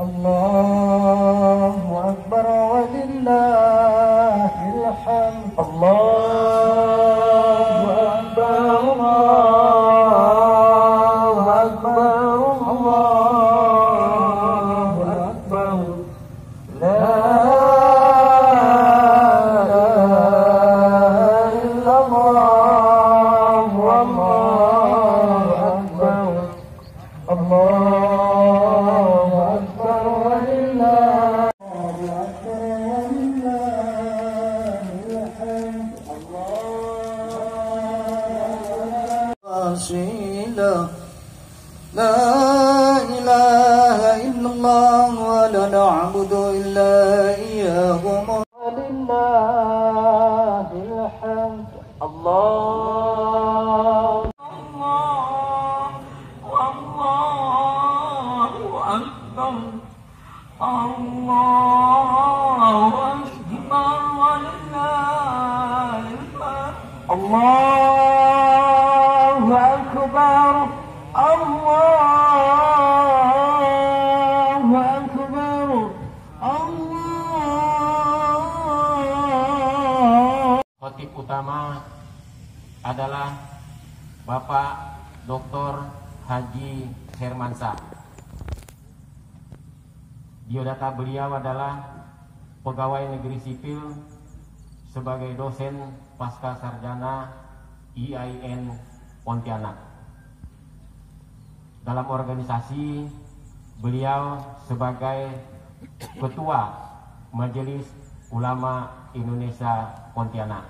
Allahu Akbar walillahil hamd. Allahu Akbar, Allahu Akbar, Allahu Akbar. La ilaha illallah, Allahu Akbar, Allahu Akbar walillahil hamd. Wasilah, la ilaha illallah wa la na'budu illa iyyahu walillahil hamd. Allah Allahu Akbar, Allahu Akbar, Allah. Khatib utama adalah Bapak Dr. Haji Hermansyah. Biodata beliau adalah pegawai negeri sipil sebagai dosen pasca sarjana IAIN Pontianak. Dalam organisasi, beliau sebagai Ketua Majelis Ulama Indonesia Pontianak.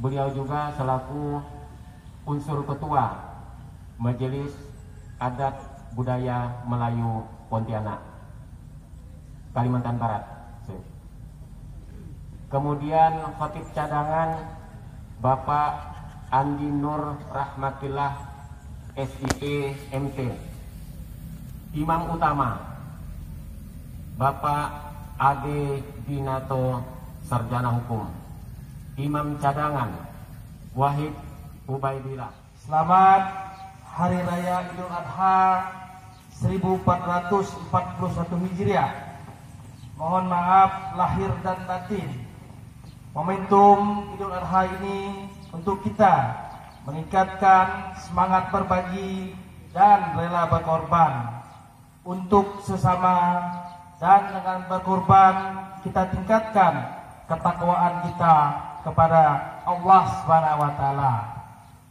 Beliau juga selaku unsur Ketua Majelis Adat Budaya Melayu Pontianak, Kalimantan Barat. Kemudian khatib cadangan Bapak Andi Nur Rahmatillah SIP MT. Imam utama Bapak Ade Dinato Sarjana Hukum. Imam cadangan Wahid Ubaidillah. Selamat Hari Raya Idul Adha 1441 Hijriah. Mohon maaf lahir dan batin. Momentum Idul Adha ini untuk kita meningkatkan semangat berbagi dan rela berkorban untuk sesama, dan dengan berkorban kita tingkatkan ketakwaan kita kepada Allah Subhanahu wa taala.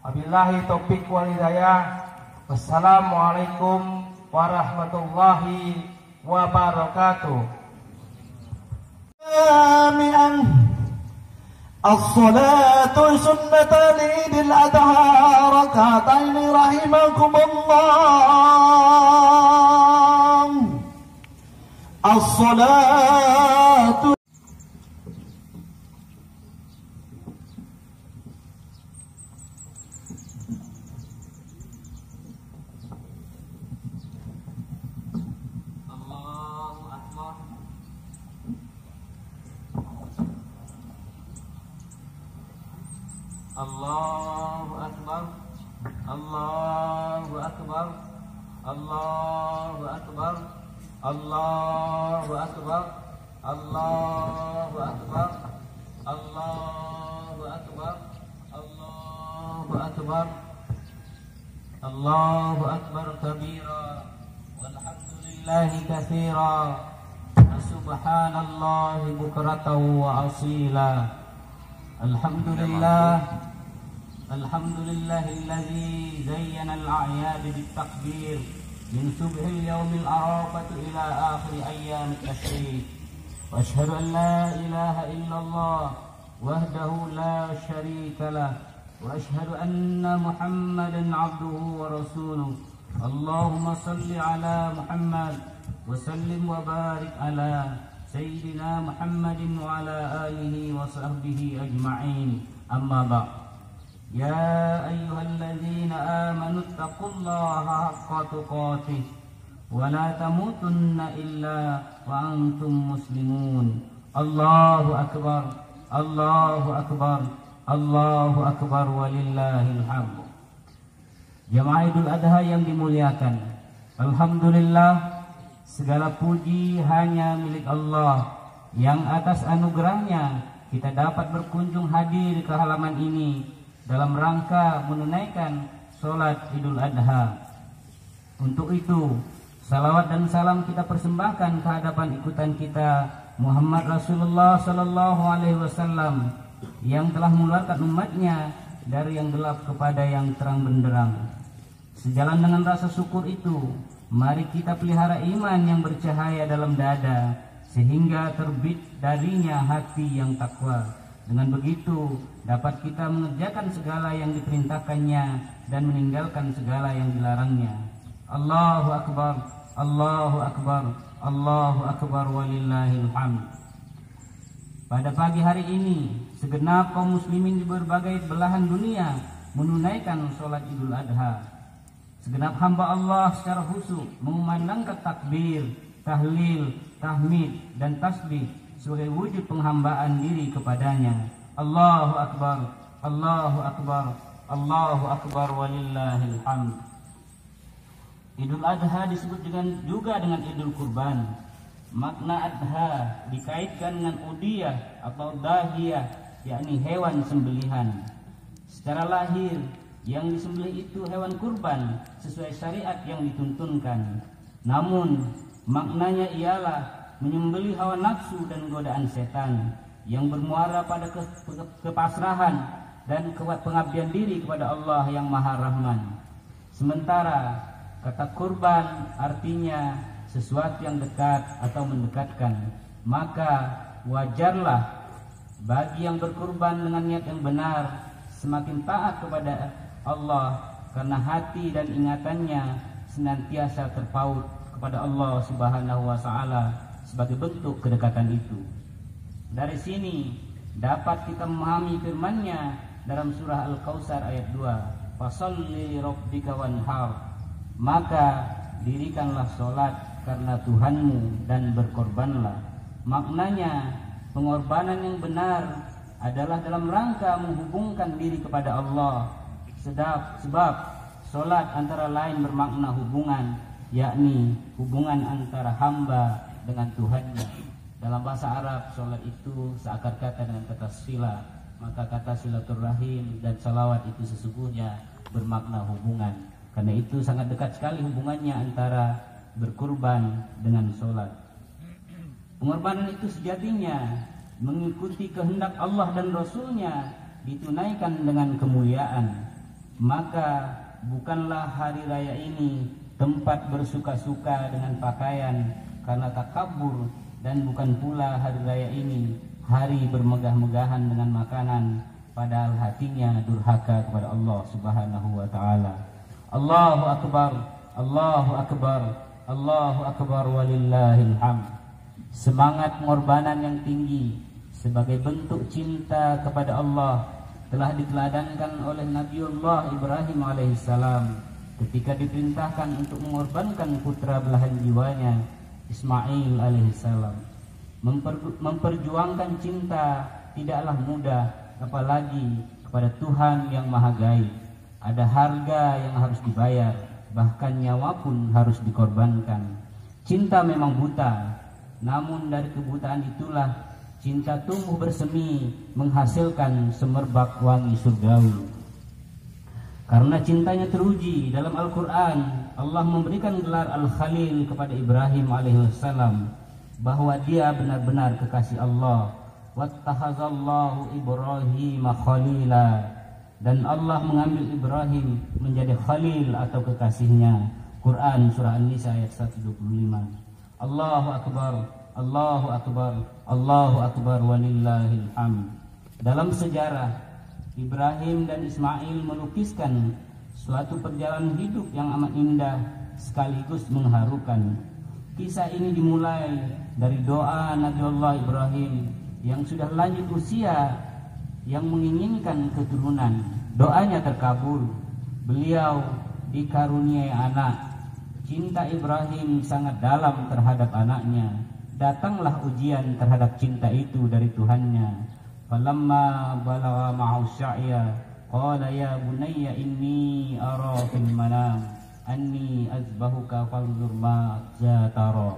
Wabillahi taufik wal hidayah. Wassalamualaikum warahmatullahi wabarakatuh. الصلاة سنة عيد الأضحى ركعتين رحمكم الله. الصلاة Allahu Akbar, Allahu Akbar, Allahu Akbar, Allahu Akbar, Allahu Akbar, Allahu Akbar, Allahu Akbar, Allahu Akbar kabira, walhamdulillahi katsira. Subhanallah bukratan wa asila. Alhamdulillah. Alhamdulillahilladzi zayyana al-a'yad bit-takbir min subhil yawmil arafati ila akhir ayyamit tashrik. Wa asyhadu an la ilaha illallah wahdahu la syarika lah. Wa asyhadu anna Muhammadan 'abduhu wa rasuluh. Allahumma salli ala Muhammad wa sallim wa barik ala sayyidina Muhammadin wa ala alihi wa sahbihi ajma'in. Amma ba'd. Ya ayyuhalladzina amanu taqullaha haqqa tuqatih wa la tamutunna illa wa antum muslimun. Allahu akbar, Allahu akbar, Allahu akbar, walillahil hamd. Jamaah Idul Adha yang dimuliakan, alhamdulillah, segala puji hanya milik Allah yang atas anugerahnya kita dapat berkunjung hadir ke halaman ini dalam rangka menunaikan sholat Idul Adha. Untuk itu, salawat dan salam kita persembahkan ke hadapan ikutan kita Muhammad Rasulullah Sallallahu Alaihi Wasallam yang telah mengeluarkan umatnya dari yang gelap kepada yang terang benderang. Sejalan dengan rasa syukur itu, mari kita pelihara iman yang bercahaya dalam dada sehingga terbit darinya hati yang takwa. Dengan begitu dapat kita mengerjakan segala yang diperintahkannya dan meninggalkan segala yang dilarangnya. Allahu akbar, Allahu akbar, Allahu akbar, walillahil hamd. Pada pagi hari ini, segenap kaum muslimin di berbagai belahan dunia menunaikan sholat Idul Adha. Segenap hamba Allah secara khusyuk mengumandangkan takbir, tahlil, tahmid, dan tasbih sebagai wujud penghambaan diri kepadanya. Allahu akbar, Allahu akbar, Allahu akbar, walillahil hamd. Idul Adha disebut juga dengan Idul Kurban. Makna adha dikaitkan dengan udiyah atau dahiyah, yakni hewan sembelihan. Secara lahir, yang disembelih itu hewan kurban sesuai syariat yang dituntunkan. Namun maknanya ialah menyembelih hawa nafsu dan godaan setan yang bermuara pada kepasrahan dan pengabdian diri kepada Allah yang Maha Rahman. Sementara kata kurban artinya sesuatu yang dekat atau mendekatkan, maka wajarlah bagi yang berkurban dengan niat yang benar semakin taat kepada Allah karena hati dan ingatannya senantiasa terpaut kepada Allah Subhanahu wa taala sebagai bentuk kedekatan itu. Dari sini dapat kita memahami firman-Nya dalam surah Al-Kautsar ayat 2, "Fasholli li rabbika wanhar." Maka dirikanlah salat karena Tuhanmu dan berkorbanlah. Maknanya pengorbanan yang benar adalah dalam rangka menghubungkan diri kepada Allah. Sebab solat antara lain bermakna hubungan, yakni hubungan antara hamba dengan Tuhannya. Dalam bahasa Arab, solat itu seakar kata dengan kata sila, maka kata silaturrahim dan salawat itu sesungguhnya bermakna hubungan. Karena itu sangat dekat sekali hubungannya antara berkurban dengan solat. Pengorbanan itu sejatinya mengikuti kehendak Allah dan Rasulnya ditunaikan dengan kemuliaan. Maka bukanlah hari raya ini tempat bersuka-suka dengan pakaian karena takabur, dan bukan pula hari raya ini hari bermegah-megahan dengan makanan padahal hatinya durhaka kepada Allah Subhanahu wa taala. Allahu akbar, Allahu akbar, Allahu akbar, walillahil hamd. Semangat pengorbanan yang tinggi sebagai bentuk cinta kepada Allah telah diteladankan oleh Nabiullah Ibrahim alaihissalam ketika diperintahkan untuk mengorbankan putra belahan jiwanya Ismail alaihissalam. Memperjuangkan cinta tidaklah mudah, apalagi kepada Tuhan yang Maha Gaib. Ada harga yang harus dibayar, bahkan nyawa pun harus dikorbankan. Cinta memang buta, namun dari kebutaan itulah cinta tumbuh bersemi menghasilkan semerbak wangi surgawi. Karena cintanya teruji dalam Al-Quran, Allah memberikan gelar Al-Khalil kepada Ibrahim alaihissalam. bahwa dia benar-benar kekasih Allah. Wattakhazallahu Ibrahim khalila, dan Allah mengambil Ibrahim menjadi khalil atau kekasihnya. Quran surah An-Nisa ayat 125. Allahu akbar, Allahu akbar, Allahu akbar walillahil hamd. Dalam sejarah, Ibrahim dan Ismail melukiskan suatu perjalanan hidup yang amat indah sekaligus mengharukan. Kisah ini dimulai dari doa Nabiullah Ibrahim yang sudah lanjut usia, yang menginginkan keturunan. Doanya terkabul, beliau dikaruniai anak. Cinta Ibrahim sangat dalam terhadap anaknya. Datanglah ujian terhadap cinta itu dari Tuhannya. Falamma balagha ma'ahu sya'ya qala ya bunayya inni ara fil manam anni azbahuka fanzur ma tara.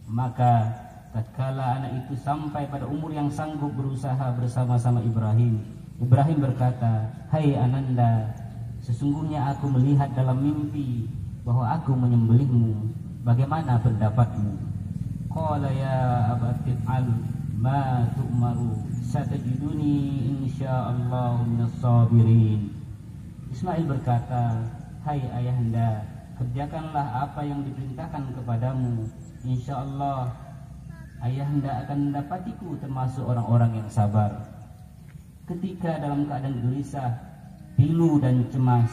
Maka tatkala anak itu sampai pada umur yang sanggup berusaha bersama-sama Ibrahim, Ibrahim berkata, "Hai Ananda, sesungguhnya aku melihat dalam mimpi bahwa aku menyembelihmu. Bagaimana pendapatmu?" Qala ya abati al ma tu'maru satajiduni insyaallah minas sabirin. Ismail berkata, "Hai ayahanda, kerjakanlah apa yang diperintahkan kepadamu. Insyaallah ayahanda akan mendapatiku termasuk orang-orang yang sabar." Ketika dalam keadaan gelisah, pilu dan cemas,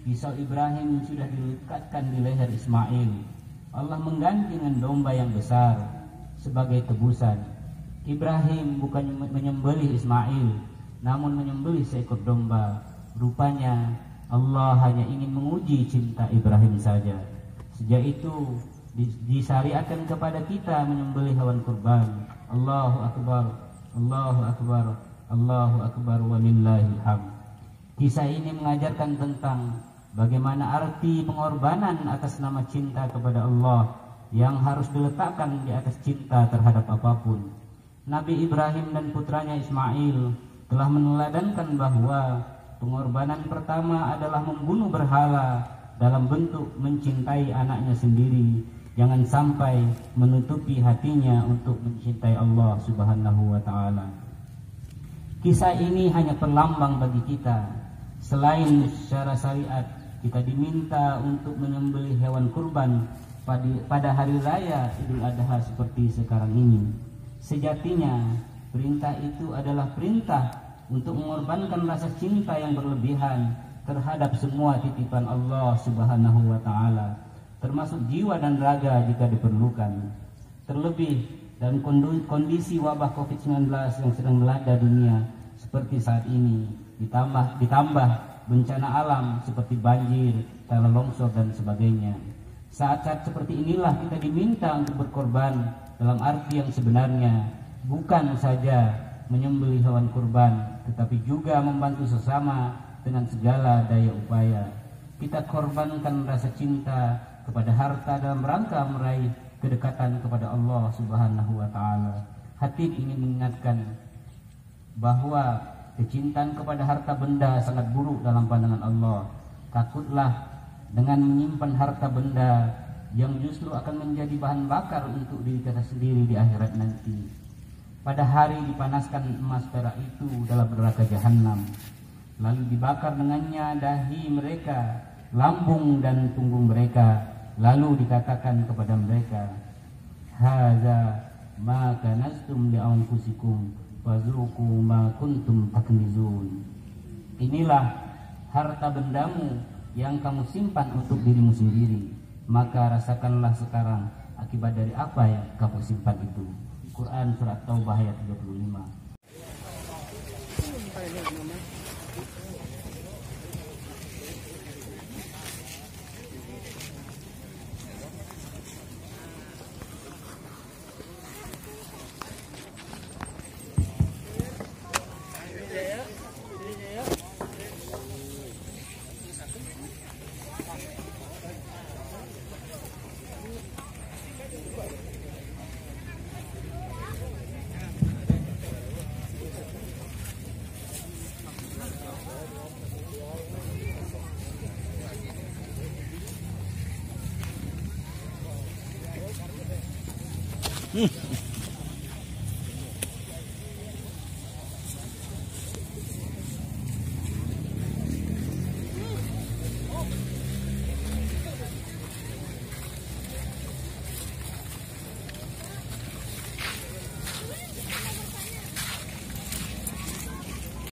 pisau Ibrahim sudah dilekatkan di leher Ismail. Allah mengganti dengan domba yang besar sebagai tebusan. Ibrahim bukan menyembelih Ismail, namun menyembelih seekor domba. Rupanya Allah hanya ingin menguji cinta Ibrahim saja. Sejak itu disyariatkan kepada kita menyembelih hewan kurban. Allahu akbar, Allahu akbar, Allahu akbar walillahil hamd. Kisah ini mengajarkan tentang bagaimana arti pengorbanan atas nama cinta kepada Allah yang harus diletakkan di atas cinta terhadap apapun. Nabi Ibrahim dan putranya Ismail telah meneladankan bahwa pengorbanan pertama adalah membunuh berhala dalam bentuk mencintai anaknya sendiri. Jangan sampai menutupi hatinya untuk mencintai Allah Subhanahu wa ta'ala. Kisah ini hanya perlambang bagi kita. Selain secara syariat, kita diminta untuk menyembelih hewan kurban pada hari raya Idul Adha seperti sekarang ini. Sejatinya perintah itu adalah perintah untuk mengorbankan rasa cinta yang berlebihan terhadap semua titipan Allah Subhanahu wa ta'ala, termasuk jiwa dan raga jika diperlukan. Terlebih dalam kondisi wabah COVID-19 yang sedang melanda dunia seperti saat ini, ditambah bencana alam seperti banjir, tanah longsor dan sebagainya. Saat-saat seperti inilah kita diminta untuk berkorban dalam arti yang sebenarnya, bukan saja menyembelih hewan kurban, tetapi juga membantu sesama dengan segala daya upaya. Kita korbankan rasa cinta kepada harta dalam rangka meraih kedekatan kepada Allah Subhanahu wa ta'ala. Hatib ingin mengingatkan bahwa kecintaan kepada harta benda sangat buruk dalam pandangan Allah. Takutlah dengan menyimpan harta benda yang justru akan menjadi bahan bakar untuk diri kita sendiri di akhirat nanti. Pada hari dipanaskan emas perak itu dalam neraka jahanam, lalu dibakar dengannya dahi mereka, lambung dan punggung mereka, lalu dikatakan kepada mereka, "Hadza ma kanastum li anfusikum fazuqu ma kuntum taknizun." Inilah harta bendamu yang kamu simpan untuk dirimu sendiri, maka rasakanlah sekarang akibat dari apa yang kamu simpan itu. Quran surat Taubah ayat 35. Hmm.